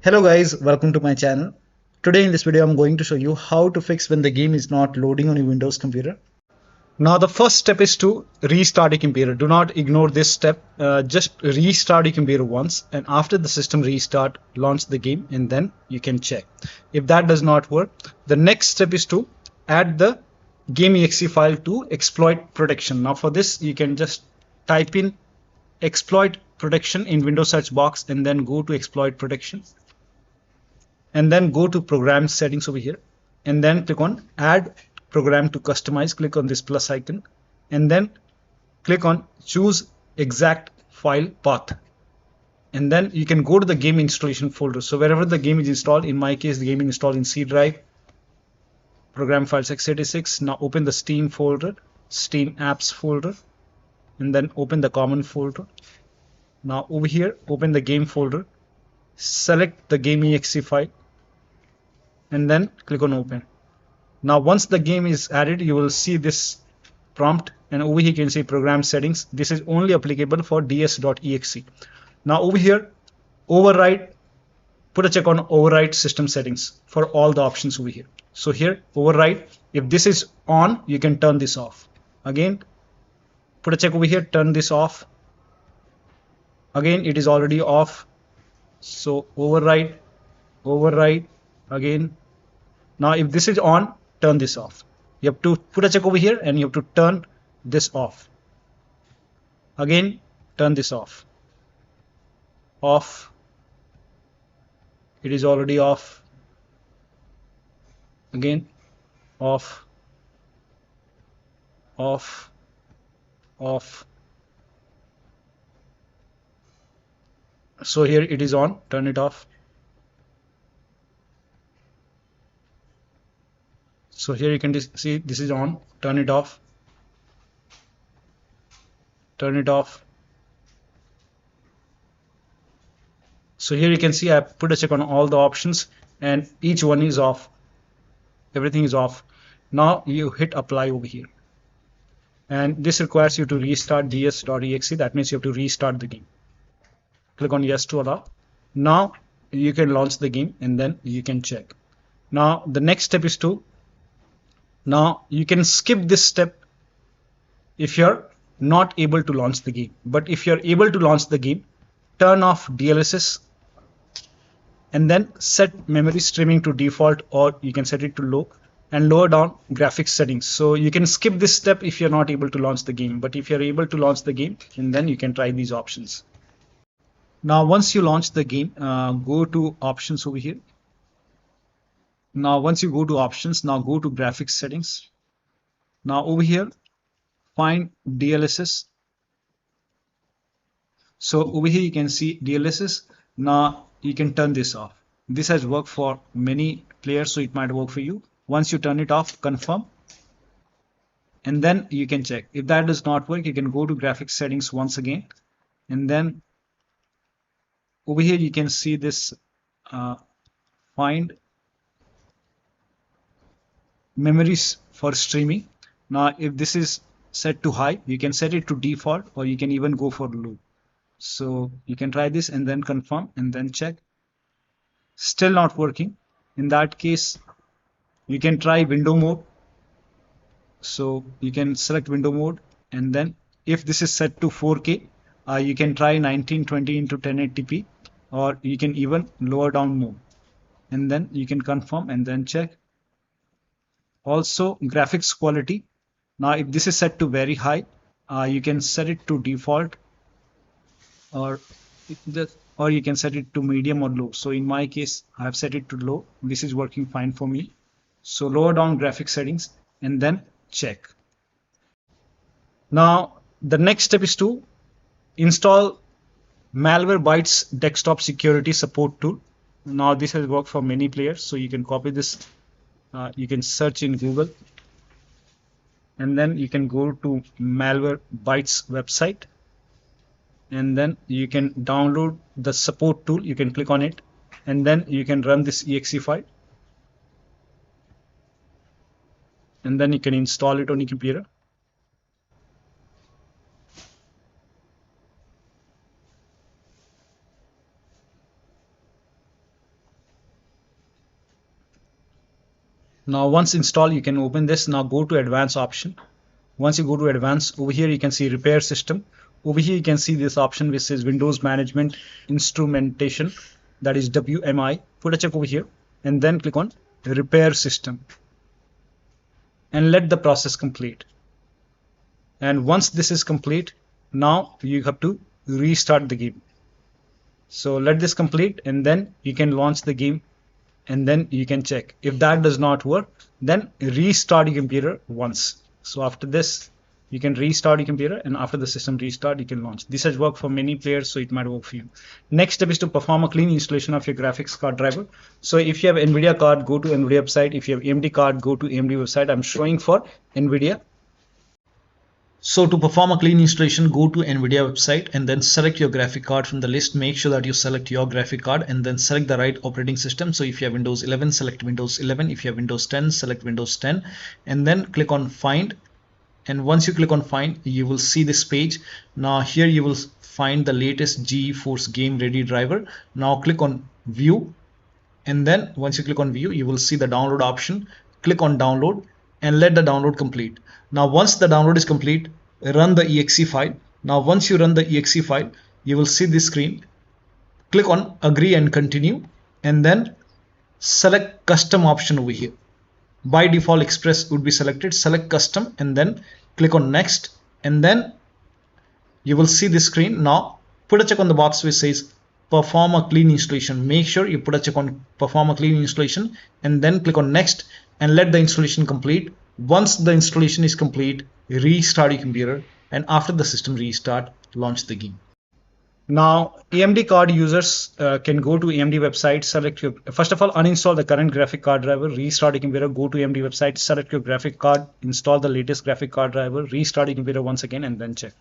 Hello guys, welcome to my channel. Today in this video I'm going to show you how to fix when the game is not loading on your Windows computer. Now the first step is to restart your computer. Do not ignore this step. Just restart your computer once, and after the system restart, launch the game and then you can check. If that does not work, the next step is to add the game.exe file to exploit protection. Now for this you can just type in exploit protection in Windows search box and then go to exploit protection. And then go to program settings over here and then click on add program to customize. Click on this plus icon and then click on choose exact file path, and then you can go to the game installation folder. So wherever the game is installed, in my case the game is installed in C drive, program files x86. Now open the Steam folder, Steam apps folder, and then open the common folder. Now over here open the game folder, select the game.exe file and then click on open. Now once the game is added, you will see this prompt, and over here you can see program settings. This is only applicable for ds.exe. Now over here override, put a check on override system settings for all the options over here. So here override, if this is on you can turn this off. Again put a check over here, turn this off. Again it is already off, so override again. Now if this is on, turn this off. You have to put a check over here and you have to turn this off. Again turn this off. It is already off. Again off. So here it is on, turn it off. So here you can see this is on, turn it off, turn it off. So here you can see I put a check on all the options and each one is off. Everything is off. Now you hit apply over here, and this requires you to restart ds.exe. That means you have to restart the game. Click on yes to allow. Now you can launch the game and then you can check. Now the next step is to, now you can skip this step if you're not able to launch the game, but if you're able to launch the game, turn off DLSS and then set memory streaming to default, or you can set it to low and lower down graphics settings. So you can skip this step if you're not able to launch the game, but if you're able to launch the game, and then you can try these options. Now once you launch the game, go to options over here. Now once you go to options, now go to graphics settings. Now over here find DLSS. So over here you can see DLSS. Now you can turn this off. This has worked for many players, so it might work for you. Once you turn it off, confirm, and then you can check. If that does not work, you can go to graphics settings once again, and then over here you can see this find memories for streaming. Now if this is set to high, you can set it to default, or you can even go for low. So you can try this and then confirm and then check. Still not working. In that case you can try window mode. So you can select window mode, and then if this is set to 4K, you can try 1920 into 1080p, or you can even lower down mode, and then you can confirm and then check. Also graphics quality, now if this is set to very high, you can set it to default, or you can set it to medium or low. So in my case I have set it to low. This is working fine for me. So lower down graphics settings and then check. Now the next step is to install Malwarebytes Desktop Security Support tool. Now this has worked for many players, so you can copy this. You can search in Google, and then you can go to Malwarebytes website, and then you can download the support tool. You can click on it, and then you can run this exe file, and then you can install it on your computer. Now once installed, you can open this. Now go to advanced option. Once you go to advanced, over here you can see repair system. Over here you can see this option which says Windows Management Instrumentation, that is WMI. Put a check over here and then click on repair system and let the process complete. And once this is complete, now you have to restart the game. So let this complete and then you can launch the game and then you can check. If that does not work, then restart your computer once. So after this, you can restart your computer, and after the system restart, you can launch. This has worked for many players, so it might work for you. Next step is to perform a clean installation of your graphics card driver. So if you have NVIDIA card, go to NVIDIA website. If you have AMD card, go to AMD website. I'm showing for NVIDIA. So to perform a clean installation, go to NVIDIA website and then select your graphic card from the list. Make sure that you select your graphic card and then select the right operating system. So if you have Windows 11, select Windows 11. If you have Windows 10, select Windows 10 and then click on Find. And once you click on Find, you will see this page. Now here you will find the latest GeForce Game Ready driver. Now click on View, and then once you click on View, you will see the download option. Click on Download and let the download complete. Now once the download is complete, run the exe file. Now once you run the exe file, you will see this screen. Click on Agree and Continue and then select Custom option over here. By default Express would be selected. Select Custom and then click on Next, and then you will see this screen. Now put a check on the box which says Perform a clean installation. Make sure you put a check on Perform a clean installation and then click on Next and let the installation complete. Once the installation is complete, restart your computer, and after the system restart, launch the game. Now AMD card users can go to AMD website, select your, first of all, uninstall the current graphic card driver, restart your computer, go to AMD website, select your graphic card, install the latest graphic card driver, restart your computer once again and then check.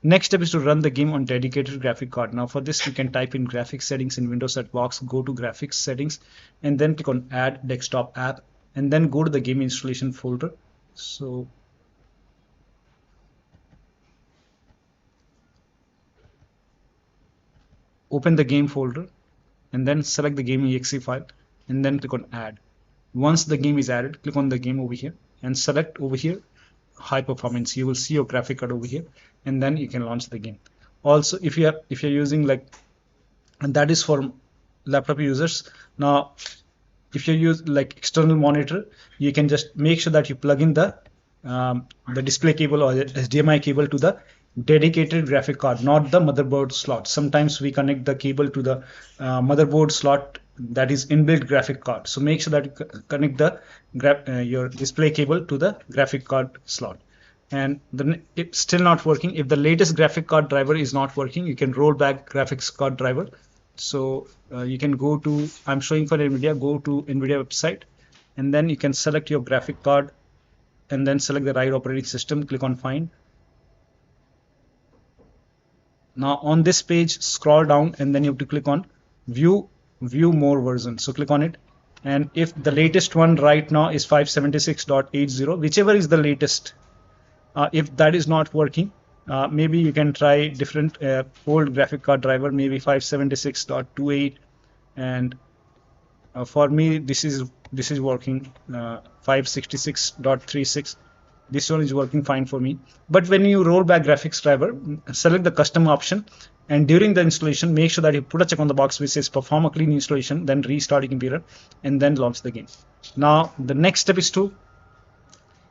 Next step is to run the game on dedicated graphic card. Now for this you can type in graphics settings in Windows search box, go to graphics settings and then click on add desktop app and then go to the game installation folder. So open the game folder and then select the game exe file and then click on add. Once the game is added, click on the game over here and select over here high performance. You will see your graphic card over here and then you can launch the game. Also if you're using and that is for laptop users. Now if you use external monitor, you can just make sure that you plug in the display cable or the HDMI cable to the dedicated graphic card, not the motherboard slot. Sometimes we connect the cable to the motherboard slot, that is inbuilt graphic card. So make sure that you connect the your display cable to the graphic card slot. And then it's still not working. If the latest graphic card driver is not working, you can roll back graphics card driver. So you can go to, I'm showing for NVIDIA, go to NVIDIA website and then you can select your graphic card and then select the right operating system, click on Find. Now on this page, scroll down and then you have to click on view more version. So click on it, and if the latest one right now is 576.80, whichever is the latest, if that is not working, maybe you can try different old graphic card driver, maybe 576.28, and for me this is working, 566.36. This one is working fine for me. But when you roll back graphics driver, select the custom option, and during the installation, make sure that you put a check on the box which says perform a clean installation, then restart your computer and then launch the game. Now the next step is to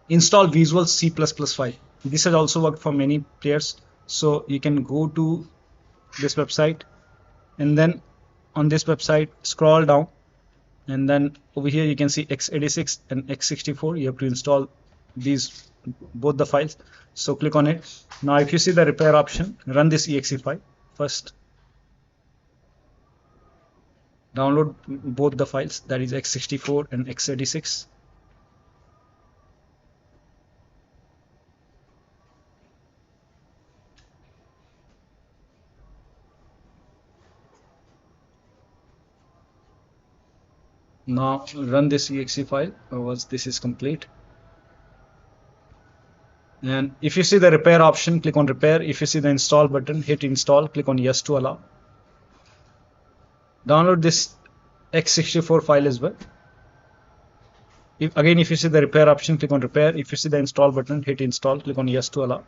install Visual C++ file. This has also worked for many players. So you can go to this website and then on this website scroll down, and then over here you can see x86 and x64. You have to install these both the files. So click on it. Now if you see the repair option, run this exe file first. Download both the files, that is x64 and x86. Now run this exe file once this is complete. And if you see the repair option, click on repair. If you see the install button, hit install, click on yes to allow. Download this x64 file as well. If you see the repair option, click on repair. If you see the install button, hit install, click on yes to allow.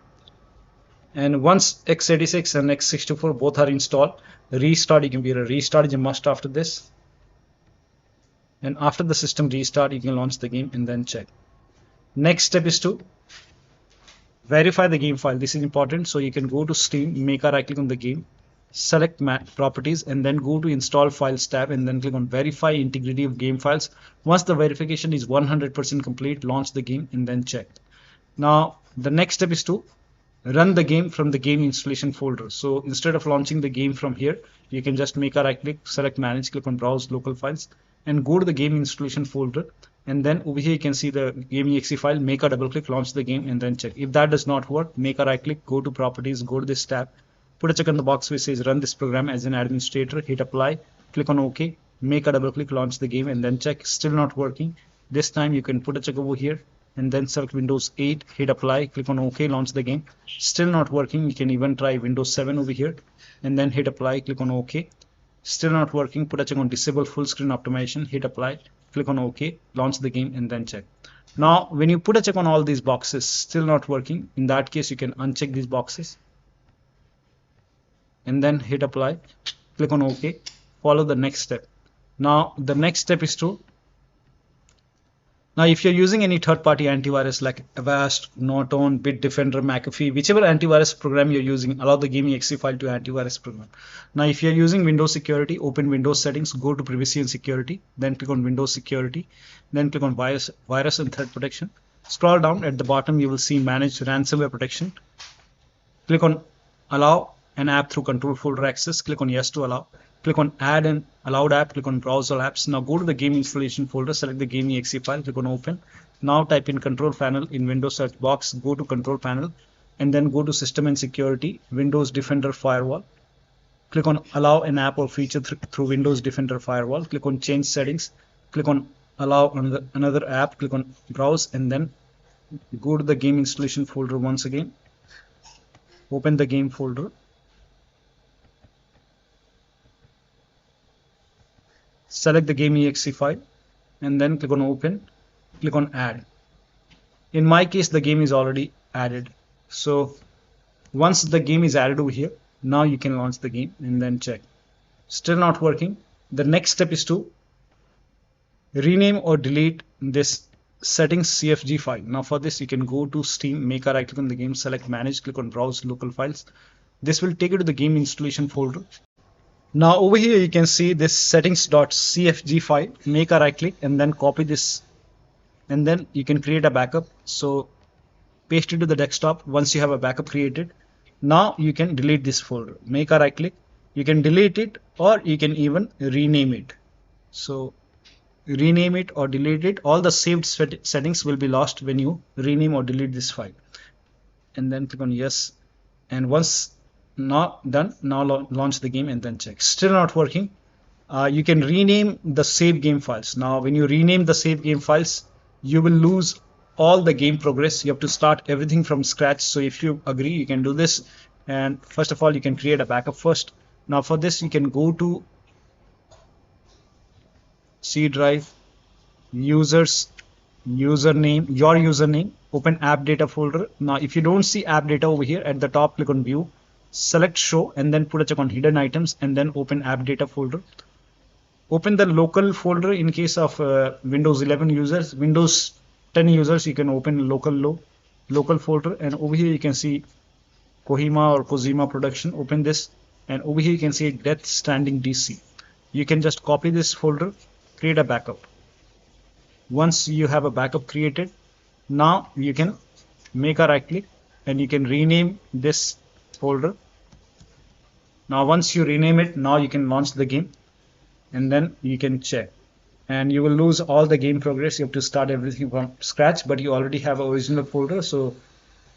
And once x86 and x64 both are installed, restart your computer. Restart is a must after this. And after the system restart, you can launch the game and then check. Next step is to verify the game file. This is important. So you can go to Steam, make a right click on the game, select properties, and then go to install files tab and then click on verify integrity of game files. Once the verification is 100% complete, launch the game and then check. Now the next step is to run the game from the game installation folder. So instead of launching the game from here, you can just make a right click, select manage, click on browse local files, and go to the game installation folder. And then over here you can see the game.exe file, make a double click, launch the game and then check. If that does not work, make a right click, go to properties, go to this tab, put a check on the box which says run this program as an administrator, hit apply, click on OK, make a double click, launch the game and then check. Still not working. This time you can put a check over here and then select Windows 8, hit apply, click on OK, launch the game. Still not working. You can even try Windows 7 over here and then hit apply, click on OK. Still not working. Put a check on disable full screen optimization, hit apply, click on OK, launch the game and then check. Now when you put a check on all these boxes, still not working, in that case you can uncheck these boxes and then hit apply, click on OK, follow the next step. Now the next step is to, now if you're using any third-party antivirus like Avast, Norton, Bitdefender, McAfee, whichever antivirus program you're using, allow the game.exe file to antivirus program. Now if you're using Windows security, open Windows settings, go to privacy and security, then click on Windows security, then click on virus and threat protection. Scroll down, at the bottom you will see manage ransomware protection. Click on allow an app through control folder access, click on yes to allow. Click on add an allowed app, click on browse all apps. Now go to the game installation folder, select the game.exe file, click on open. Now type in control panel in Windows search box, go to control panel and then go to system and security, Windows Defender Firewall. Click on allow an app or feature through Windows Defender Firewall. Click on change settings, click on allow another app, click on browse and then go to the game installation folder once again. Open the game folder. Select the game.exe file and then click on open, click on add. In my case the game is already added. So once the game is added over here, now you can launch the game and then check. Still not working. The next step is to rename or delete this settings CFG file. Now for this you can go to Steam, make a right click on the game, select manage, click on browse local files. This will take you to the game installation folder. Now over here you can see this settings.cfg file, make a right click and then copy this and then you can create a backup. So paste it to the desktop once you have a backup created. Now you can delete this folder, make a right click, you can delete it or you can even rename it. So rename it or delete it, all the saved settings will be lost when you rename or delete this file. And then click on yes, and once not done, now launch the game and then check. Still not working. You can rename the save game files. Now when you rename the save game files, you will lose all the game progress. You have to start everything from scratch. So if you agree, you can do this. And first of all, you can create a backup first. Now for this you can go to C drive, users, username, your username, open app data folder. Now if you don't see app data over here, at the top click on view, select show and then put a check on hidden items and then open app data folder. Open the local folder in case of Windows 11 users. Windows 10 users, you can open local folder, and over here you can see Kohima or Kojima production. Open this and over here you can see Death Stranding DC. You can just copy this folder, create a backup. Once you have a backup created, now you can make a right click and you can rename this folder. Now once you rename it, now you can launch the game and then you can check, and you will lose all the game progress. You have to start everything from scratch, but you already have an original folder, so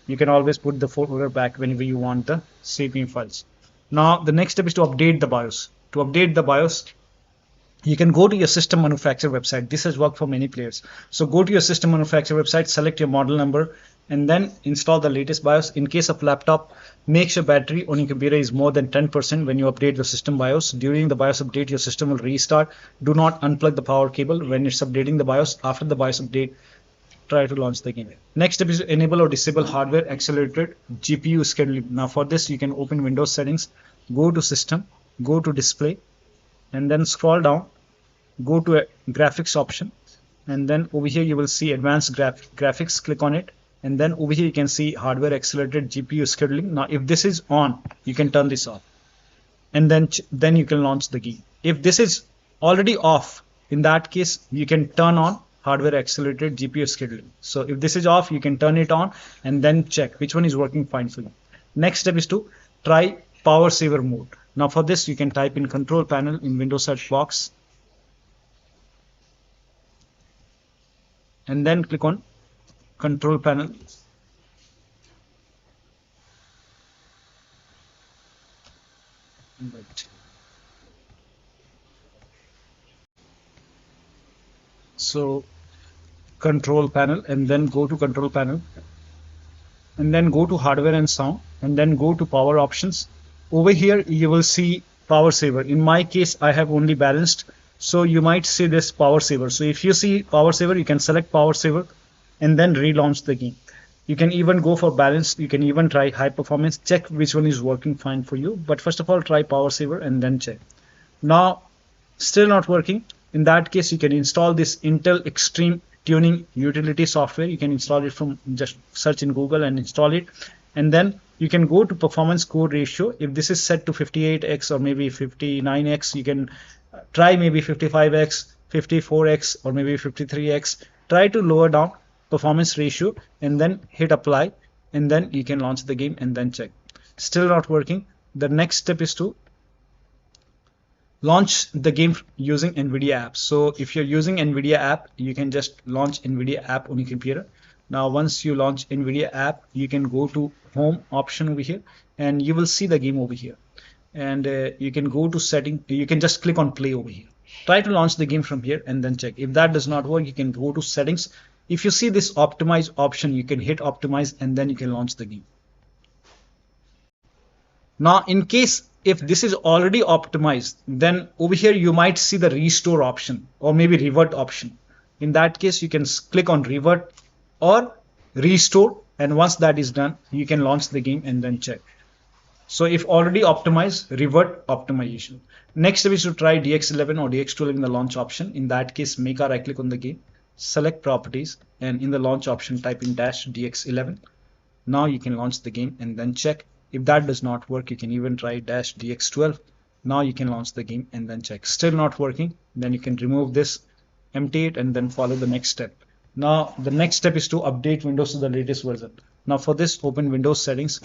you can always put the folder back whenever you want the save game files. Now the next step is to update the BIOS. To update the BIOS, you can go to your system manufacturer website. This has worked for many players. So go to your system manufacturer website, select your model number, and then install the latest BIOS. In case of laptop, make sure battery on your computer is more than 10% when you update the system BIOS. During the BIOS update, your system will restart. Do not unplug the power cable when it's updating the BIOS. After the BIOS update, try to launch the game. Next step is to enable or disable hardware accelerated GPU scheduling. Now for this, you can open Windows settings, go to system, go to display, and then scroll down, go to a graphics option, and then over here you will see advanced graphics. Click on it, and then over here you can see hardware accelerated GPU scheduling. Now if this is on, you can turn this off, and then you can launch the game. If this is already off, in that case you can turn on hardware accelerated GPU scheduling. So if this is off, you can turn it on and then check which one is working fine for you. Next step is to try power saver mode. Now for this, you can type in control panel in Windows search box, and then click on control panel. So control panel, and then go to control panel, and then go to hardware and sound, and then go to power options. Over here you will see power saver. In my case, I have only balanced, so you might see this power saver. So if you see power saver, you can select power saver and then relaunch the game. You can even go for balance. You can even try high performance. Check which one is working fine for you. But first of all, try power saver and then check. Now still not working. In that case, you can install this Intel Extreme Tuning utility software. You can install it from, just search in Google and install it, and then you can go to performance core ratio. If this is set to 58x or maybe 59x, you can try maybe 55x, 54x, or maybe 53x. Try to lower down performance ratio and then hit apply, and then you can launch the game and then check. Still not working. The next step is to launch the game using NVIDIA app. So if you're using NVIDIA app, you can just launch NVIDIA app on your computer. Now once you launch NVIDIA app, you can go to home option over here, and you will see the game over here, and you can go to setting. You can just click on play over here. Try to launch the game from here and then check. If that does not work, you can go to settings. If you see this optimize option, you can hit optimize, and then you can launch the game. Now in case if this is already optimized, then over here you might see the restore option or maybe revert option. In that case, you can click on revert or restore, and once that is done, you can launch the game and then check. So if already optimized, revert optimization. Next step is to try DX11 or DX12 in the launch option. In that case, make a right click on the game, select properties, and in the launch option type in -DX11. Now you can launch the game and then check. If that does not work, you can even try -DX12. Now you can launch the game and then check. Still not working, then you can remove this, empty it, and then follow the next step. Now the next step is to update Windows to the latest version. Now for this, open Windows settings,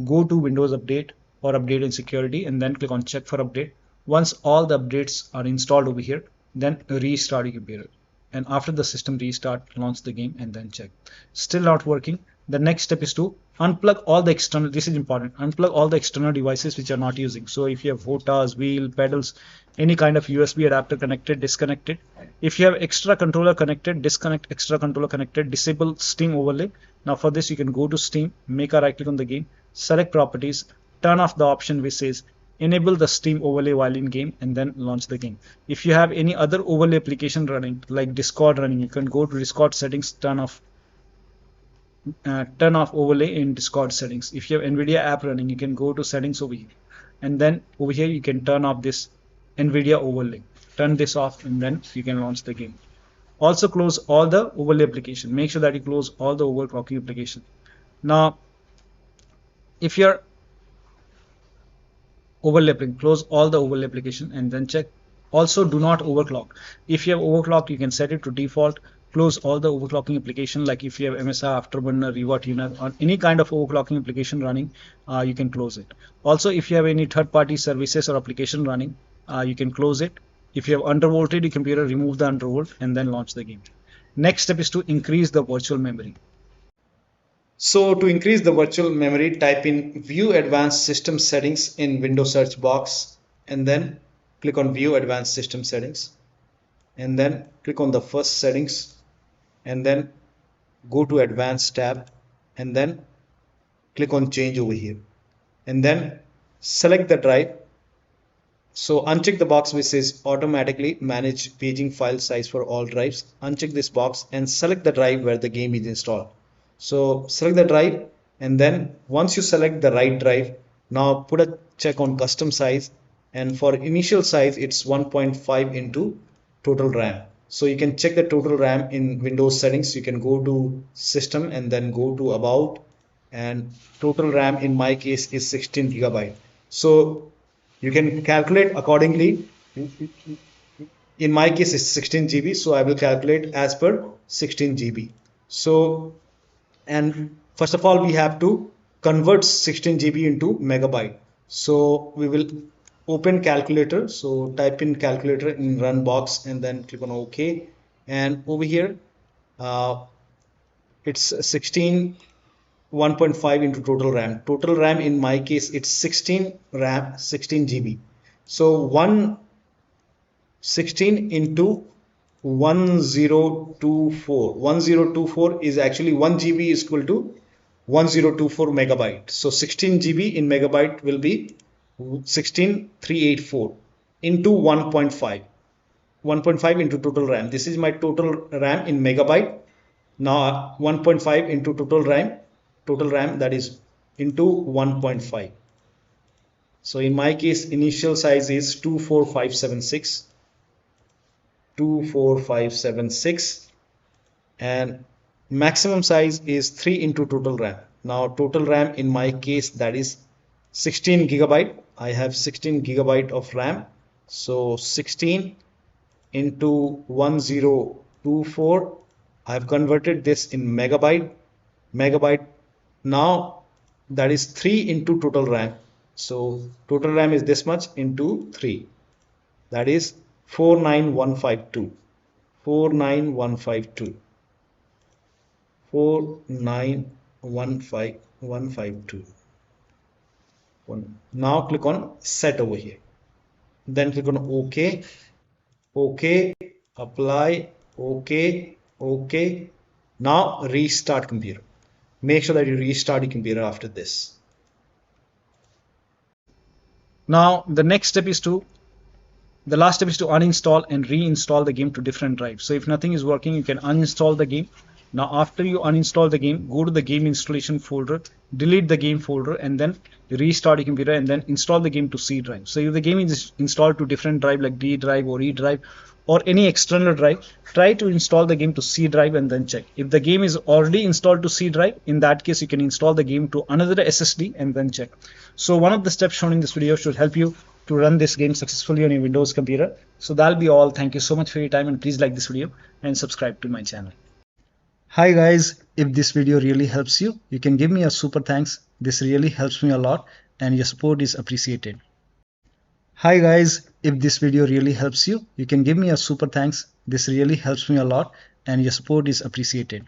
go to Windows Update or Update and Security, and then click on check for update. Once all the updates are installed over here, then restart your computer. And after the system restart, launch the game and then check. Still not working. The next step is to unplug all the external, this is important, unplug all the external devices which are not using. So if you have HOTAs, wheel, pedals, any kind of USB adapter connected, disconnect it. If you have extra controller connected, disconnect extra controller connected, disable Steam overlay. Now for this, you can go to Steam, make a right click on the game, select properties, turn off the option which says enable the Steam overlay while in game, and then launch the game. If you have any other overlay application running like Discord running, you can go to Discord settings, turn off overlay in Discord settings. If you have NVIDIA app running, you can go to settings over here, and then over here you can turn off this NVIDIA overlay. Turn this off, and then you can launch the game. Also close all the overlay application. Make sure that you close all the overclocking application. Now if you're overlapping, close all the overlay application and then check. Also do not overclock. If you have overclock, you can set it to default. Close all the overclocking application, like if you have MSI, Afterburner, Riva Tuner, or any kind of overclocking application running, you can close it. Also, if you have any third-party services or application running, you can close it. If you have undervolted your computer, remove the undervolt and then launch the game. Next step is to increase the virtual memory. So to increase the virtual memory, type in View Advanced System Settings in Windows search box, and then click on View Advanced System Settings, and then click on the first settings, and then go to Advanced tab, and then click on change over here, and then select the drive. So uncheck the box which says automatically manage paging file size for all drives. Uncheck this box and select the drive where the game is installed. So select the drive, and then once you select the right drive, now put a check on custom size, and for initial size it's 1.5 into total RAM. So you can check the total RAM in Windows settings. You can go to system and then go to about, and total RAM in my case is 16 gigabyte. So you can calculate accordingly. In my case it's 16 GB, so I will calculate as per 16 GB. So, and first of all we have to convert 16 GB into megabyte. So we will open calculator. So type in calculator in run box and then click on OK, and over here it's 1.5 into total RAM. Total RAM in my case it's 16 RAM, 16 GB. So 16 into 1024. 1024 is actually 1 GB is equal to 1024 megabyte. So 16 GB in megabyte will be 16384 into 1.5. 1.5 into total RAM. This is my total RAM in megabyte. Now 1.5 into total RAM, that is into 1.5. So in my case initial size is 24576 and maximum size is 3 into total RAM. Now total RAM in my case that is 16 gigabyte. I have 16 gigabyte of RAM. So 16 into 1024, I have converted this in megabyte. Now that is 3 into total RAM. So total RAM is this much into 3, that is 49152. 49152. Now click on set over here, then click on OK, apply, OK. Now restart computer. Make sure that you restart your computer after this. Now the last step is to uninstall and reinstall the game to different drives. So if nothing is working, you can uninstall the game. Now after you uninstall the game, go to the game installation folder, delete the game folder, and then restart your computer and then install the game to C drive. So if the game is installed to different drive like D drive or E drive or any external drive, try to install the game to C drive and then check. If the game is already installed to C drive, in that case you can install the game to another SSD and then check. So one of the steps shown in this video should help you to run this game successfully on your Windows computer. So that'll be all. Thank you so much for your time, and please like this video and subscribe to my channel. Hi guys, if this video really helps you, you can give me a super thanks. This really helps me a lot and your support is appreciated. Hi guys, if this video really helps you, you can give me a super thanks. This really helps me a lot and your support is appreciated.